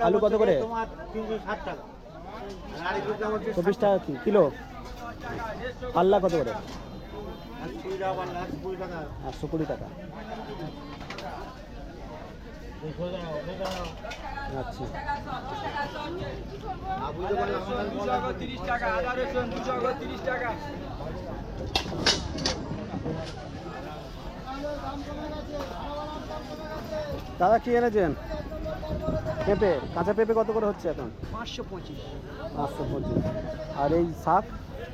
আলু কত করে? 24 টাকা কিলো। পাল্লা কত করে? 120 টাকা। আচ্ছা, দাদা কি এনেছেন? পেঁপে, কাঁচা পেঁপে কত করে হচ্ছে এখন? 525। 525। আর এই শাক,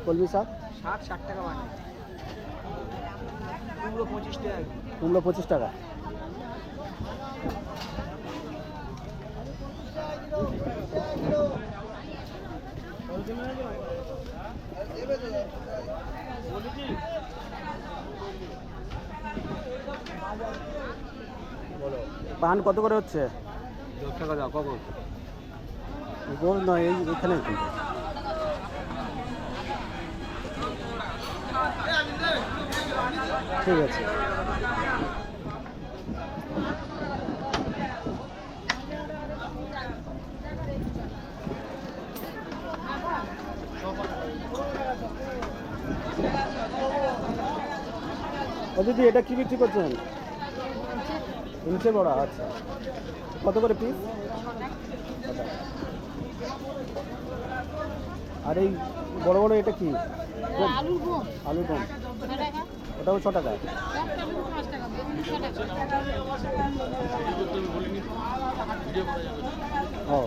কলমি শাক? 60 টাকা বাড়ে। কুমড়ো 25 টাকা। কুমড়ো 25 টাকা। পান কত করে হচ্ছে? 10 টাকা দাও কখন? গোল নয়, এই এখানে ঠিক আছে। ও দিদি, এটা কি বিক্রি করছেন? ইঞ্চে বড়া। আচ্ছা, কত করে পিস? আর এই বড় বড় এটা কি? আলুর দম। ওটাও 6 টাকা। ও